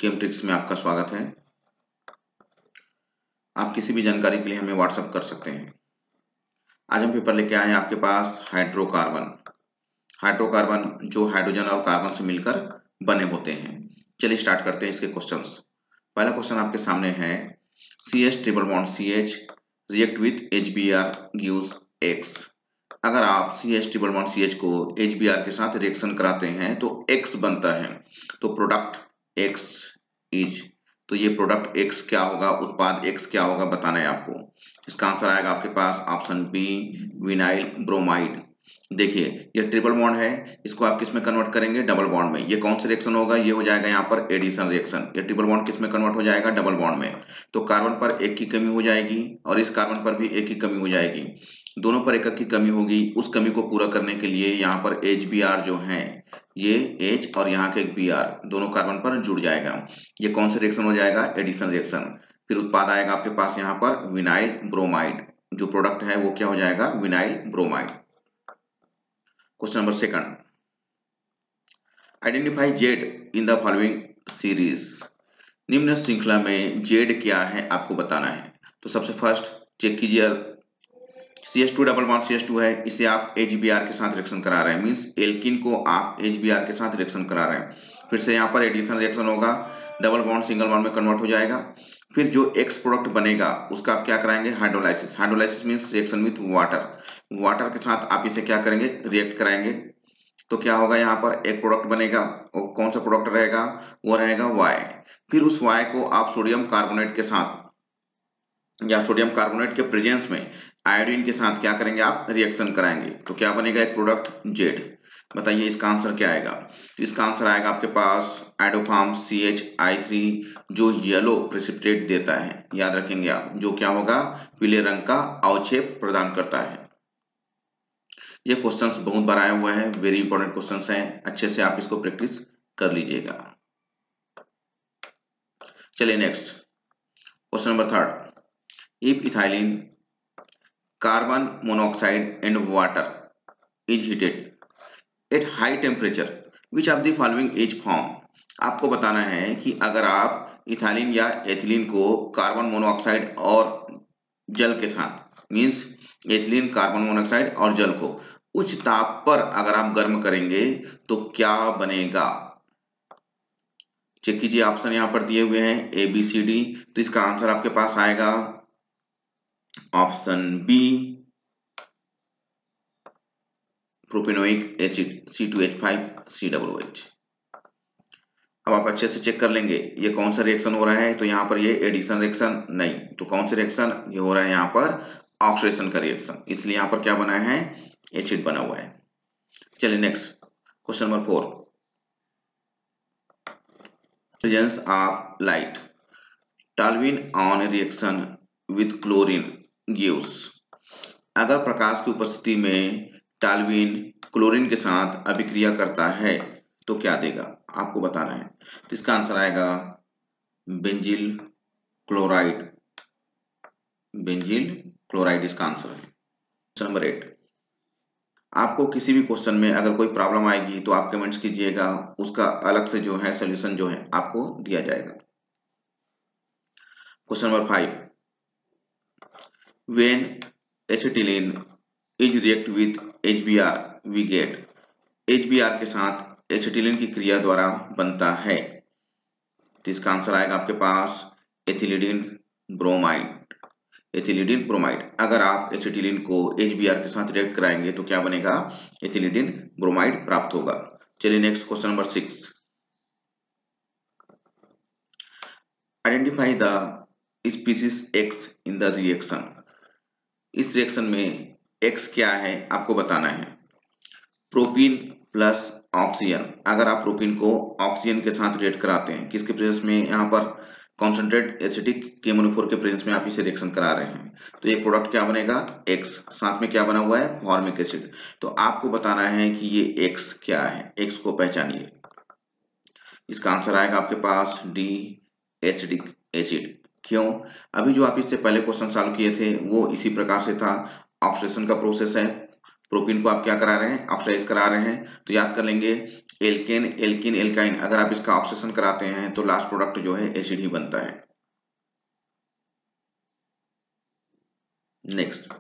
केमट्रिक्स में आपका स्वागत है। आप किसी भी जानकारी के लिए हमें व्हाट्सएप कर सकते हैं। आज हम पेपर लेके आए हैं आपके पास हाइड्रोकार्बन। हाइड्रोकार्बन जो हाइड्रोजन और कार्बन से मिलकर बने होते हैं। चलिए स्टार्ट करते हैं इसके क्वेश्चंस। पहला क्वेश्चन आपके सामने है CH triple bond CH react with HBr gives X। अगर आप CH ट्रिपल बॉन्ड CH को HBr के साथ रिएक्शन कराते हैं तो X बनता है। तो प्रोडक्ट X इज, तो ये प्रोडक्ट X क्या होगा, उत्पाद X क्या होगा बताना है आपको। इसका आंसर आएगा आपके पास ऑप्शन बी, विनाइल ब्रोमाइड। देखिए ये ट्रिपल बॉन्ड है, इसको आप किस में कन्वर्ट करेंगे, डबल बॉन्ड में। ये कौन सा रिएक्शन होगा, ये हो जाएगा यहाँ पर एडिशन रिएक्शन। ये ट्रिपल बॉन्ड किस में कन्वर्ट हो जाएगा, डबल बॉन्ड में। तो कार्बन पर एक की कमी हो जाएगी और इस कार्बन पर भी एक की कमी हो जाएगी। दोनों पर एक की कमी होगी। उस कमी को पूरा करने के लिए यहाँ पर HBr जो है, ये H और यहाँ के एक Br दोनों कार्बन पर जुड़ जाएगा। ये कौन सा रिएक्शन हो जाएगा, एडिशन रिएक्शन। फिर उत्पाद आएगा आपके पास यहाँ पर विनाइल ब्रोमाइड। जो प्रोडक्ट है वो क्या हो जाएगा, vinyl bromide. Question number second, identify Z in the following series. निम्न श्रृंखला में जेड क्या है आपको बताना है। तो सबसे फर्स्ट चेक कीजिए, CH2 डबल बॉन्ड CH2 है, इसे आप HBr के साथ रिएक्शन करा रहे हैं, मींस एल्किन को आप HBr के साथ रिएक्शन करा रहे हैं। फिर से यहाँ पर एडिशन रिएक्शन होगा, डबल बॉन्ड सिंगल बॉन्ड में कन्वर्ट हो जाएगा। फिर जो X प्रोडक्ट बनेगा उसका आप क्या कराएंगे, hydrolysis. Hydrolysis means reaction with water. Water के साथ आप इसे क्या करेंगे, रिएक्ट कराएंगे। तो क्या होगा, यहाँ पर एक प्रोडक्ट बनेगा। और कौन सा प्रोडक्ट रहेगा, वो रहेगा Y। फिर उस Y को आप सोडियम कार्बोनेट के साथ या सोडियम कार्बोनेट के प्रेजेंस में आयोडीन के साथ क्या करेंगे, आप रिएक्शन कराएंगे। तो क्या बनेगा, एक प्रोडक्ट जेड। बताइए इसका आंसर क्या आएगा। तो इसका आंसर आएगा आपके पास एडोफार्म CH(I3) जो येलो प्रेसिपिटेट देता है। याद रखेंगे आप, जो क्या होगा, पीले रंग का अवक्षेप प्रदान करता है। ये क्वेश्चंस बहुत बार आया हुआ है, वेरी इंपॉर्टेंट क्वेश्चंस हैं, अच्छे से आप इसको प्रैक्टिस कर लीजिएगा। चलिए next question number third, if ethylene, carbon monoxide and water is heated at high temperature, which of the following is formed। आपको बताना है कि अगर आप इथाइलिन या एथिलीन को कार्बन मोनोऑक्साइड और जल के साथ, मींस एथिलीन, कार्बन मोनोऑक्साइड और जल को उच्च ताप पर अगर आप गर्म करेंगे तो क्या बनेगा। चेक कीजिए, ऑप्शन यहाँ पर दिए हुए हैं ABCD। तो इसका आंसर आपके पास आएगा option B, propanoic acid C2H5COOH। अब आप अच्छे से चेक कर लेंगे ये कौन सा रिएक्शन हो रहा है। तो यहाँ पर ये एडिशन रिएक्शन नहीं, तो कौन सा रिएक्शन ये हो रहा है, यहाँ पर ऑक्सीडेशन का रिएक्शन। इसलिए यहाँ पर क्या बना है, एसिड बना हुआ है। चलिए next question number 4, presence of light, toluene on reaction with chlorine gives. अगर प्रकाश की उपस्थिति में टॉल्यूइन क्लोरीन के साथ अभिक्रिया करता है तो क्या देगा, आपको बताना है। तो इसका आंसर आएगा बेंजील क्लोराइड। बेंजील क्लोराइड इसका आंसर है। क्वेश्चन नंबर 8, आपको किसी भी क्वेश्चन में अगर कोई प्रॉब्लम आएगी तो आप कमेंट्स कीजिएगा, उसका अलग से जो है सॉल्यूशन जो है आपको दिया जाएगा। Question number 5, when acetylene is react with HBr we get. HBr के साथ एसिटिलीन की क्रिया द्वारा बनता है। तो इसका आंसर आएगा आपके पास एथिलीडीन ब्रोमाइड। एथिलीडीन ब्रोमाइड। अगर आप एसिटिलीन को HBr के साथ रिएक्ट कराएंगे तो क्या बनेगा, एथिलीडीन ब्रोमाइड प्राप्त होगा। चलिए next question number 6, identify the species X in the reaction. इस रिएक्शन में X क्या है आपको बताना है। Propene plus oxygen. अगर आप प्रोपीन को ऑक्सीजन के साथ रिएक्ट कराते हैं, किसके प्रेजेंस में, यहाँ पर कॉन्सेंट्रेट एसिटिक केमोनोफोर के प्रेजेंस में आप इसे रिएक्शन करा रहे हैं, तो एक प्रोडक्ट क्या बनेगा, X। साथ में क्या बना हुआ है, फॉर्मिक एसिड। तो आपको बताना है कि ये X क्या है, X को पहचानिए। इसका आंसर आएगा आपके पास D, एसिडिक एसिड। क्यों, अभी जो आप इससे पहले क्वेश्चन सॉल्व किए थे वो इसी प्रकार से था, ऑक्सीडेशन का प्रोसेस है। प्रोपीन को आप क्या करा रहे हैं, ऑक्सीडाइज करा रहे हैं। तो याद कर लेंगे एल्केन, एल्किन, एल्काइन, अगर आप इसका ऑक्सीडेशन कराते हैं तो लास्ट प्रोडक्ट जो है एसिड ही बनता है। Next,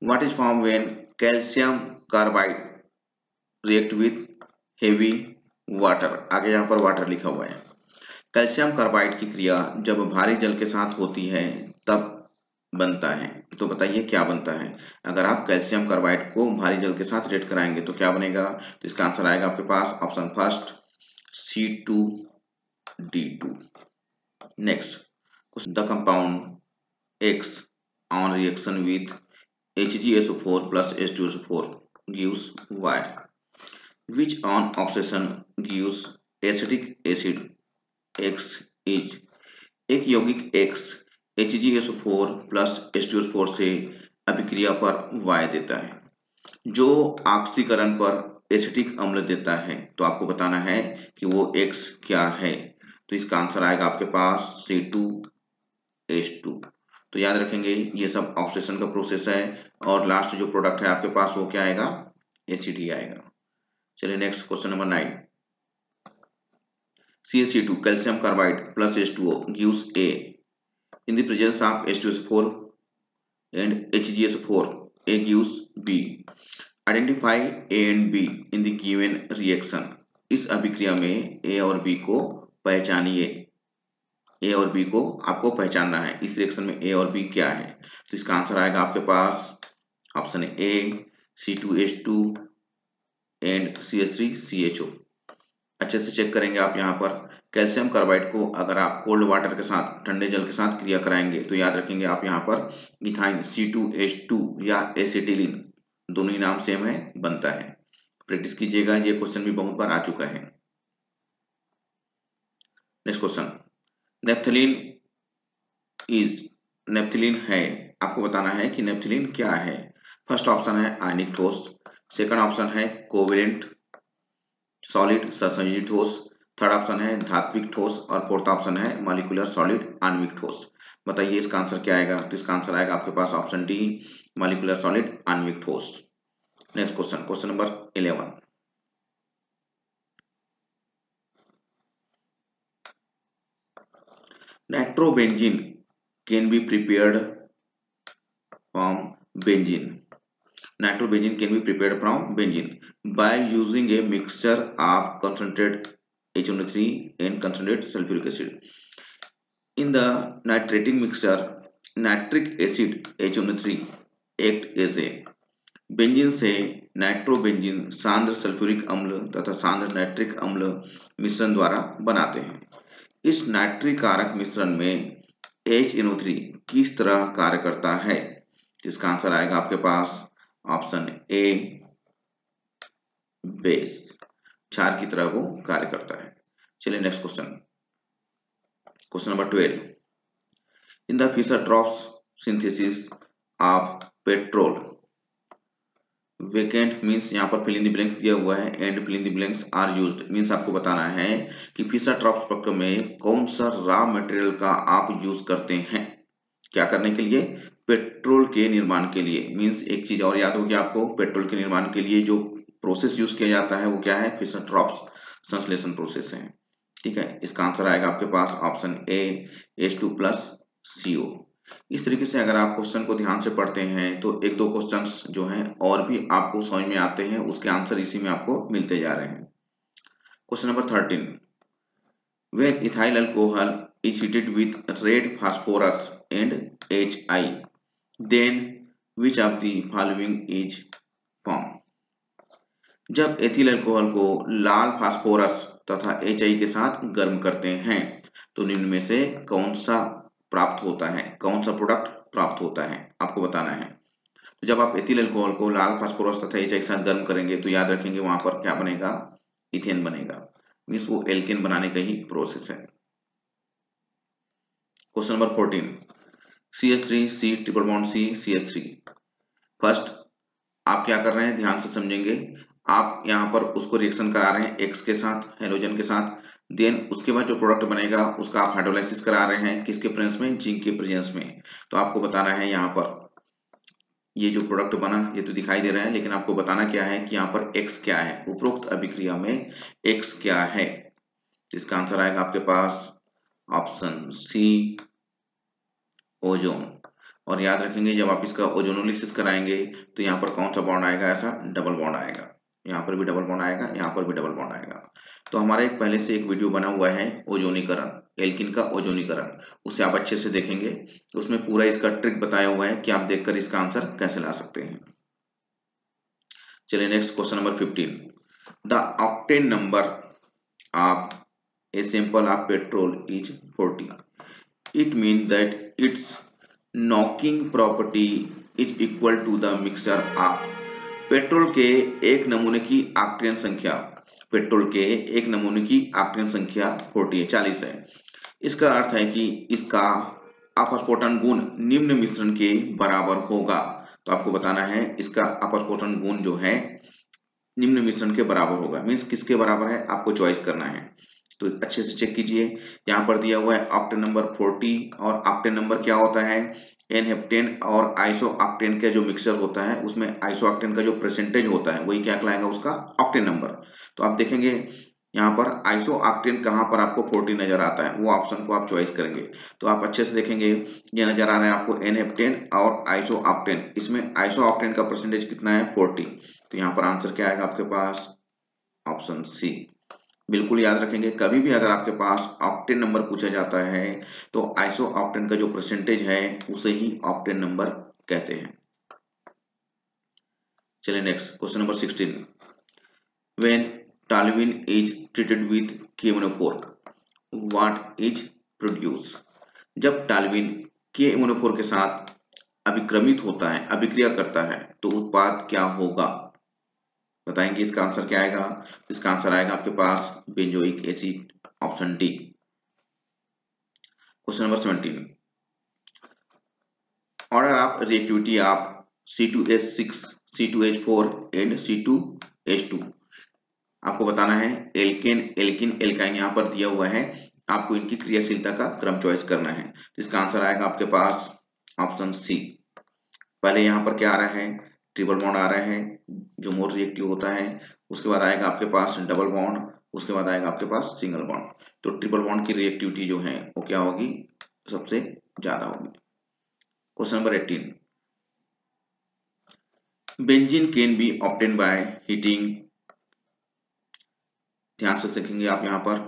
what is form when calcium carbide react with heavy water. आगे यहाँ पर वाटर लिखा हुआ है। कैल्शियम कार्बाइड की क्रिया जब भारी जल के साथ होती है तब बनता है। तो बताइए क्या बनता है। अगर आप कैल्शियम कार्बाइड को भारी जल के साथ रिएक्ट कराएंगे तो क्या बनेगा। तो इसका आंसर आएगा आपके पास option first C2D2। Next, the compound X on reaction with HgSO4 plus H2SO4 gives Y, which on oxidation gives acetic acid X is। एक यौगिक X HgSO4 प्लस H2SO4 से अभिक्रिया पर Y देता है, जो ऑक्सीकरण पर एसिटिक अम्ल देता है। तो आपको बताना है कि वो X क्या है। तो इसका आंसर आएगा आपके पास C2H2। तो याद रखेंगे ये सब ऑक्सीडेशन का प्रोसेस है और लास्ट जो प्रोडक्ट है आपके पास वो क्या आएगा, एसिड ही आएगा। चलिए next question number 9, CaC2 calcium carbide plus H2O gives A in the presence of H2SO4 and HgSO4 A gives B। Identify A and B in the given reaction। इस अभिक्रिया में A और B को पहचानिए। ए और B को आपको पहचानना है, इस रिएक्शन में ए और बी क्या है। तो इसका आंसर आएगा आपके पास option A C2H2 and CH3CHO। अच्छे से चेक करेंगे आप यहाँ पर कैल्शियम कार्बाइड को अगर आप कोल्ड वाटर के साथ, ठंडे जल के साथ क्रिया कराएंगे तो याद रखेंगे आप यहाँ पर इथाइन C2H2 या एसिटिलीन, दोनों ही नाम सेम है, बनता है। प्रैक्टिस कीजिएगा, ये क्वेश्चन भी बहुत बार आ चुका है। नेक्स्ट क्वेश्चन, नेप्थलीन नेप्थलीन है, आपको बताना है कि नेप्थलीन क्या है। फर्स्ट ऑप्शन है आयनिक ठोस, सेकंड ऑप्शन है कोवेलेंट सॉलिड सहसंयोजी ठोस, थर्ड ऑप्शन है धात्विक ठोस और फोर्थ ऑप्शन है मॉलिक्यूलर सॉलिड आणविक ठोस। बताइए इसका आंसर क्या आएगा। तो इसका आंसर आएगा आपके पास ऑप्शन डी मॉलिक्यूलर सॉलिड आणविक ठोस। Next question, question number 11, nitrobenzene can be prepared from benzene। Nitrobenzene can be prepared from benzene by using a mixture of concentrated HNO3 and concentrated sulfuric acid। In the nitrating mixture, nitric acid HNO3 act as a benzene से nitrobenzene सांद्र sulphuric अम्ल तथा सांद्र nitric अम्ल मिश्रण द्वारा बनाते हैं। इस nitric कारक मिश्रण में HNO3 किस तरह कार्य करता है। इसका आंसर आएगा आपके पास ऑप्शन ए बेस, क्षार की तरह वो कार्य करता है। चलिए next question, question number 12, in the Fischer Tropsch synthesis of petrol vacant means यहाँ पर फिल इन द ब्लैंक दिया हुआ है and fill in the blanks are used means आपको बताना है कि फिशर-ट्रॉप्स प्रक्रम में कौन सा रॉ मटेरियल का आप यूज करते हैं। क्या करने के लिए, पेट्रोल के निर्माण के लिए। मीन्स एक चीज और याद होगी आपको, पेट्रोल के निर्माण के लिए जो प्रोसेस यूज किया जाता है वो क्या है, फिशर-ट्रॉप्स संश्लेषण प्रोसेस है। ठीक है, इसका आंसर आएगा आपके पास ऑप्शन ए H2+CO। इस तरीके से अगर आप क्वेश्चन को ध्यान से पढ़ते हैं तो एक दो क्वेश्चंस जो हैं और भी आपको समझ में आते हैं, उसके आंसर इसी में आपको मिलते जा रहे हैं। Question number 13, when ethyl alcohol is heated with red phosphorus and HI, then which of the following is formed। जब एथिल अल्कोहल को लाल फास्फोरस तथा HI के साथ गर्म करते हैं तो निम्न में से कौन सा प्राप्त होता है, कौन सा प्रोडक्ट प्राप्त होता है, आपको बताना है। तो जब आप एथिल अल्कोहल को लाल फास्फोरस तथा HI के साथ गर्म करेंगे तो याद रखेंगे वहां पर क्या बनेगा, इथेन बनेगा। मीन्स वो एल्केन बनाने का ही प्रोसेस है। Question number 14, CH3C triple bond C CH3। First आप क्या कर रहे हैं, ध्यान से समझेंगे। आप यहाँ पर उसको रिएक्शन करा रहे हैं X के साथ, हेलोजन के साथ, देन उसके बाद जो प्रोडक्ट बनेगा उसका आप हाइड्रोलाइसिस करा रहे हैं किसके प्रेजेंस में, जिंक के प्रेजेंस में। तो आपको बताना है यहाँ पर ये जो प्रोडक्ट बना ये तो दिखाई दे रहा है, लेकिन आपको बताना क्या है कि यहाँ पर x क्या है, उपरोक्त अभिक्रिया में x क्या है। इसका आंसर आएगा आपके पास ऑप्शन सी, ओजोन। और याद रखेंगे जब आप इसका ओजोनोलिसिस कराएंगे तो यहाँ पर कौन सा बॉन्ड आएगा, ऐसा डबल बॉन्ड आएगा, यहाँ पर भी डबल बॉन्ड आएगा, यहाँ पर भी डबल बॉन्ड आएगा। तो हमारा एक पहले से एक वीडियो बना हुआ है ओजोनीकरण, एल्किन का ओजोनीकरण, उसे आप अच्छे से देखेंगे, उसमें पूरा इसका ट्रिक बताया हुआ है कि आप देखकर इसका आंसर कैसे ला सकते हैं। चलिए next question number 15, the octane number of a sample of petrol is 40, it mean that its knocking property is equal to the mixture of. Petrol के एक नमूने की ऑक्टेन संख्या, पेट्रोल के एक नमूने की ऑक्टेन संख्या 40 है। इसका अर्थ है कि इसका अपस्फोटन गुण निम्न मिश्रण के बराबर होगा। तो आपको बताना है इसका अपस्फोटन गुण जो है निम्न मिश्रण के बराबर होगा, मीन्स किसके बराबर है आपको चॉइस करना है। तो अच्छे से चेक कीजिए, यहाँ पर दिया हुआ है ऑक्टेन नंबर 40 और ऑक्टेन नंबर क्या होता है एन-हेप्टेन और आइसो ऑक्टेन का जो मिक्सचर होता है उसमें आइसो ऑक्टेन का जो परसेंटेज होता है वही क्या कहलाएगा उसका ऑक्टेन नंबर। तो आप देखेंगे यहाँ पर आइसो ऑक्टेन कहाँ पर आपको 40 नजर आता है, वो ऑप्शन को आप चॉइस करेंगे। तो आप अच्छे से देखेंगे ये नजर आ रहा है आपको एन-हेप्टेन और आइसो ऑक्टेन, इसमें आइसो ऑक्टेन का परसेंटेज कितना है 40। तो यहाँ पर आंसर क्या आएगा आपके पास ऑप्शन सी। बिल्कुल याद रखेंगे कभी भी अगर आपके पास ऑक्टेन नंबर पूछा जाता है तो आइसो ऑक्टेन का जो परसेंटेज है उसे ही ऑक्टेन नंबर कहते हैं। चलिए next question number 16, when toluene is treated with KMnO4 what is produce. जब टॉल्यूइन KMnO4 के साथ अभिक्रमित होता है, अभिक्रिया करता है, तो उत्पाद क्या होगा बताएंगे। इसका आंसर क्या आएगा, इसका आंसर आएगा आपके पास benzoic acid, option D. Question number 17, order of reactivity of C2H6, C2H4 and C2H2। आपको बताना है एल्केन, एल्किन, एल्काइन यहाँ पर दिया हुआ है, आपको इनकी क्रियाशीलता का क्रम चॉइस करना है। इसका आंसर आएगा आपके पास ऑप्शन सी। पहले यहाँ पर क्या आ रहा है ट्रिपल बॉन्ड आ रहा है जो मोर रिएक्टिव होता है, उसके बाद आएगा आपके पास डबल बॉन्ड, उसके बाद आएगा आपके पास सिंगल बॉन्ड। तो ट्रिपल बॉन्ड की रिएक्टिविटी जो है वो क्या होगी सबसे ज्यादा होगी। Question number 18, benzene can be obtain by heating, ध्यान से देखेंगे आप यहाँ पर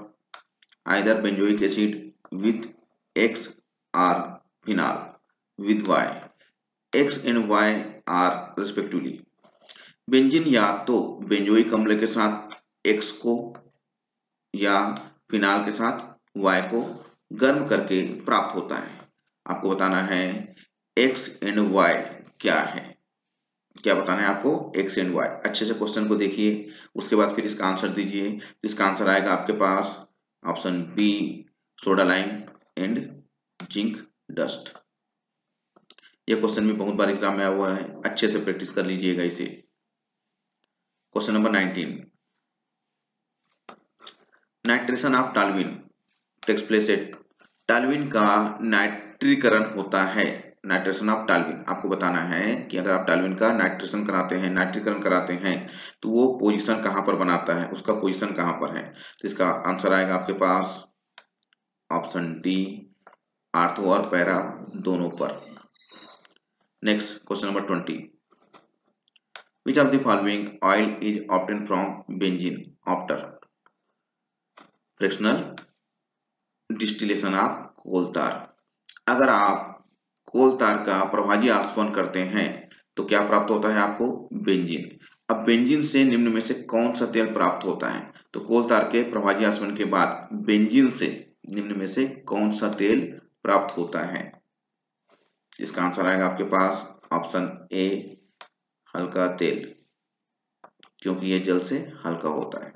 either benzoic acid with X और phenol with Y, X and Y are respectively. Benzene या तो बेंजोइक अम्ल के साथ X को या फिनाल के साथ Y को गर्म करके प्राप्त होता है। आपको बताना है X एंड Y क्या है, क्या बताना है आपको X एंड Y। अच्छे से क्वेश्चन को देखिए उसके बाद फिर इसका आंसर दीजिए। इसका आंसर आएगा आपके पास option B, soda lime and zinc dust. ये क्वेश्चन भी बहुत बार एग्जाम में आया हुआ है, अच्छे से प्रैक्टिस कर लीजिएगा इसे। Question number 19, nitration of toluene takes place at, toluene का नाइट्रीकरण होता है, नाइट्रेशन ऑफ टॉल्यूइन। आपको बताना है कि अगर आप टॉल्यूइन का नाइट्रेशन कराते हैं, नाइट्रीकरण कराते हैं तो वो पोजीशन कहां पर बनाता है, उसका पोजीशन कहां पर है। तो इसका आंसर आएगा आपके पास ऑप्शन डी, आर्थो और पैरा दोनों पर। Next question number 20, which of the following oil is obtain from benzene after fractional distillation of coal tar. अगर आप कोल तार का प्रभाजी आस्वन करते हैं तो क्या प्राप्त होता है आपको बेंजीन। अब बेंजीन से निम्न में से कौन सा तेल प्राप्त होता है, तो कोल तार के प्रभाजी आस्वन के बाद बेंजीन से निम्न में से कौन सा तेल प्राप्त होता है। इसका आंसर आएगा आपके पास ऑप्शन ए, हल्का तेल, क्योंकि ये जल से हल्का होता है।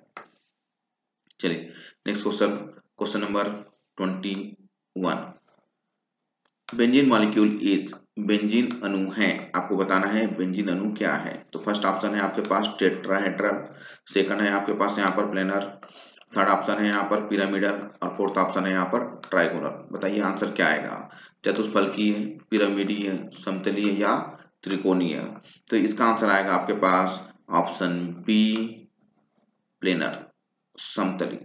चलिए next question, question number 21, benzene molecule is, benzene अणु है, आपको बताना है बेंजीन अणु क्या है। तो फर्स्ट ऑप्शन है आपके पास टेट्राहेड्रल, सेकंड है आपके पास यहाँ पर प्लेनर, थर्ड ऑप्शन है यहाँ पर पिरामिडल और फोर्थ ऑप्शन है यहाँ पर ट्राइगोनल। बताइए आंसर क्या आएगा, चतुष्फलकीय, पिरामिडीय, समतलीय या त्रिकोणीय। तो इसका आंसर आएगा आपके पास ऑप्शन बी प्लेनर, समतली।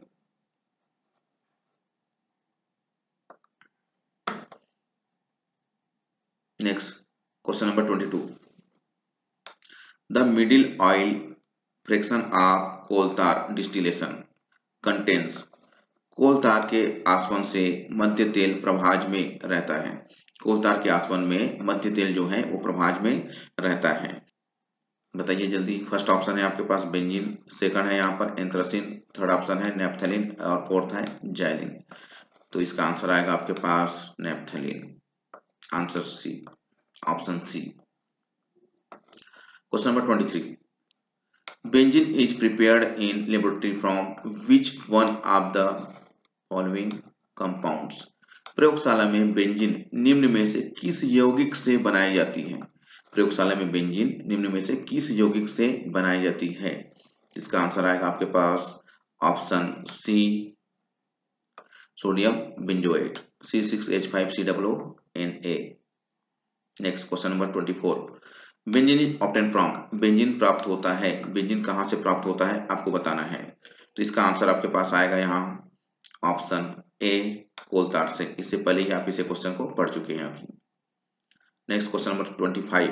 Next question number 22, the middle oil fraction of coal tar distillation contains. कोल तार के आसवन से मध्य तेल प्रभाज में रहता है। कोल तार के आसवन में मध्य तेल जो है वो प्रभाज में रहता है। बताइए जल्दी। फर्स्ट ऑप्शन है आपके पास बेंजीन, सेकंड है यहाँ पर एंथ्रासिन, थर्ड ऑप्शन है नेप्थलीन और फोर्थ है जाइलिन। तो इसका आंसर आएगा आपके पास naphthalene, answer C, option C. Question number 23, benzene is prepared in laboratory from which one of the following compounds. प्रयोगशाला में बेंजीन निम्न में से किस यौगिक से बनाई जाती है। प्रयोगशाला में बेंजीन निम्न में से किस यौगिक से बनाई जाती है। इसका आंसर आएगा आपके पास option C, sodium benzoate, C6H5COONA। Next question number 24, benzene is obtain from. Benzene प्राप्त होता है, बेंजीन कहां से प्राप्त होता है आपको बताना है। तो इसका आंसर आपके पास आएगा यहाँ ऑप्शन ए, कोल तार से। इससे पहले ही आप इसे क्वेश्चन को पढ़ चुके हैं। Next question number 25,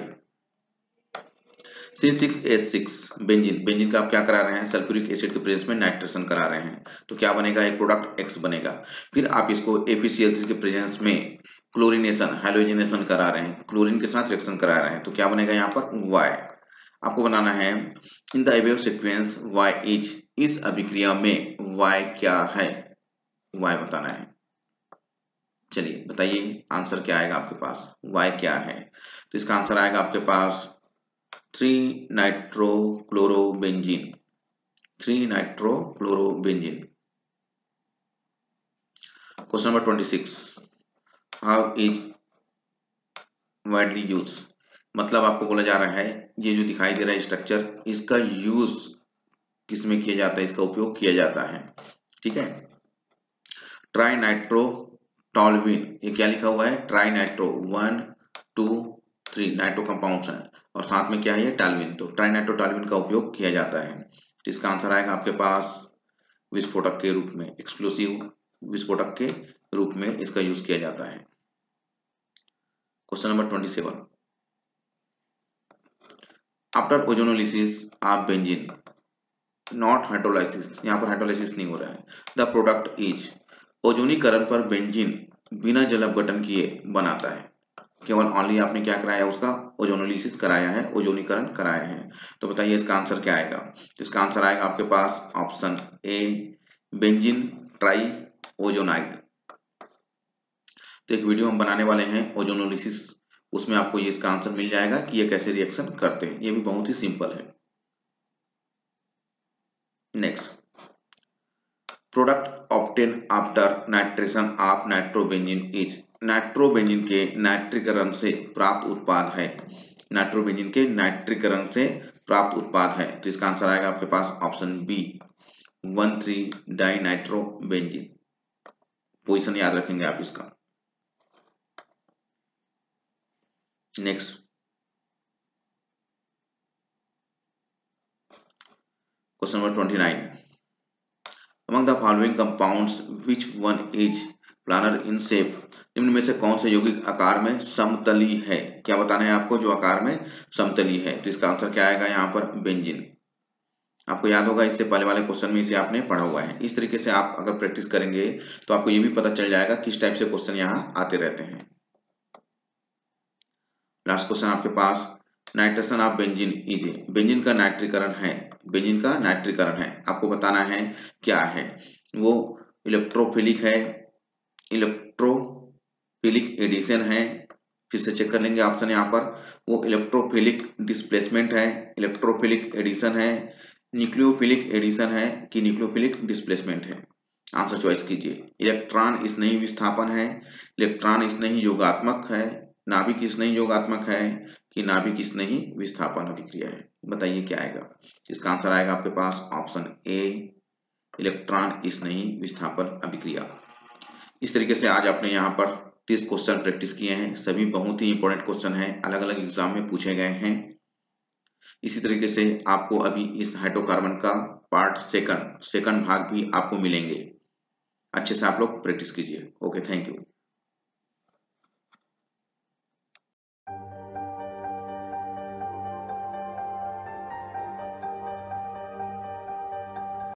C6H6 benzene, benzene का आप क्या करा रहे हैं, सल्फ्यूरिक एसिड के प्रेजेंस में नाइट्रेशन करा रहे हैं। तो क्या बनेगा, एक प्रोडक्ट X बनेगा। फिर आप इसको ApCl3 के प्रेजेंस में क्लोरीनेशन, हाइड्रोजनेशन करा रहे हैं, क्लोरीन के साथ रिएक्शन करा रहे हैं। तो क्या बनेगा यहाँ पर Y। आपको बनाना है in the above sequence Y is, इस अभिक्रिया में Y क्या है, Y बताना है। चलिए बताइए आंसर क्या आएगा आपके पास, Y क्या है। तो इसका आंसर आएगा आपके पास 3-नाइट्रोक्लोरोबेंजीन, 3-नाइट्रोक्लोरोबेंजीन। Question number 26, how is widely use. मतलब आपको बोला जा रहा है ये जो दिखाई दे रहा है स्ट्रक्चर, इसका यूज किस में किया जाता है, इसका उपयोग किया जाता है। ठीक है, ट्राई नाइट्रो टॉल्विन, ये क्या लिखा हुआ है, ट्राई नाइट्रो 1 2 3 नाइट्रो कंपाउंड्स हैं और साथ में क्या है ये टाल्विन। तो ट्राई नाइट्रो टाल्विन का उपयोग किया जाता है। तो इसका आंसर आएगा आपके पास विस्फोटक के रूप में, एक्सप्लोसिव विस्फोटक के रूप में इसका यूज किया जाता है। Question number 27, after ozonolysis of benzene not hydrolysis, यहाँ पर हाइड्रोलाइसिस नहीं हो रहा है, द प्रोडक्ट इज। ओजोनीकरण पर बेंजीन बिना जल अपघटन किए बनाता है। केवल ओनली आपने क्या कराया, उसका ओजोनोलिसिस कराया है, ओजोनीकरण कराया है। तो बताइए इसका आंसर क्या आएगा। इसका आंसर आएगा आपके पास option A, benzene triozonide. तो एक वीडियो हम बनाने वाले हैं ओजोनोलिसिस, उसमें आपको ये इसका आंसर मिल जाएगा कि ये कैसे रिएक्शन करते हैं। ये भी बहुत ही सिंपल है। Next, product obtain after nitration of nitrobenzene is. Nitrobenzene के नाइट्रीकरण से प्राप्त उत्पाद है, नाइट्रोबेंजीन के नाइट्रीकरण से प्राप्त उत्पाद है। तो इसका आंसर आएगा आपके पास ऑप्शन बी, 1,3-डाई नाइट्रोबेंजीन। पोजीशन याद रखेंगे आप इसका। Next, question number 29, among the following compounds which one is planar in shape. निम्न में से कौन से यौगिक आकार में समतली है। क्या बताना है आपको, जो आकार में समतली है। तो इसका आंसर क्या आएगा यहाँ पर बेंजीन। आपको याद होगा इससे पहले वाले क्वेश्चन में इसे आपने पढ़ा हुआ है। इस तरीके से आप अगर प्रैक्टिस करेंगे तो आपको ये भी पता चल जाएगा किस टाइप से क्वेश्चन यहाँ आते रहते हैं। लास्ट क्वेश्चन आपके पास, nitration of benzene is. Benzene का नाइट्रीकरण है, बेंजीन का नाइट्रीकरण है, आपको बताना है क्या है। वो इलेक्ट्रोफिलिक है, इलेक्ट्रोफिलिक एडिशन है, फिर से चेक कर लेंगे ऑप्शन यहाँ पर, वो इलेक्ट्रोफिलिक डिस्प्लेसमेंट है, इलेक्ट्रोफिलिक एडिशन है, न्यूक्लियोफिलिक एडिशन है कि न्यूक्लियोफिलिक डिस्प्लेसमेंट है। आंसर चॉइस कीजिए। इलेक्ट्रॉन स्नेही विस्थापन है, इलेक्ट्रॉन स्नेही योगात्मक है, नाभिक स्नेही योगात्मक है कि नाभिक स्नेही विस्थापन अभिक्रिया है। बताइए क्या आएगा। इसका आंसर आएगा आपके पास ऑप्शन ए, इलेक्ट्रॉन स्नेही विस्थापन अभिक्रिया। इस तरीके से आज आपने यहाँ पर 30 क्वेश्चन प्रैक्टिस किए हैं, सभी बहुत ही इंपॉर्टेंट क्वेश्चन हैं, अलग अलग एग्जाम में पूछे गए हैं। इसी तरीके से आपको अभी इस हाइड्रोकार्बन का पार्ट सेकंड भाग भी आपको मिलेंगे। अच्छे से आप लोग प्रैक्टिस कीजिए। Okay, thank you.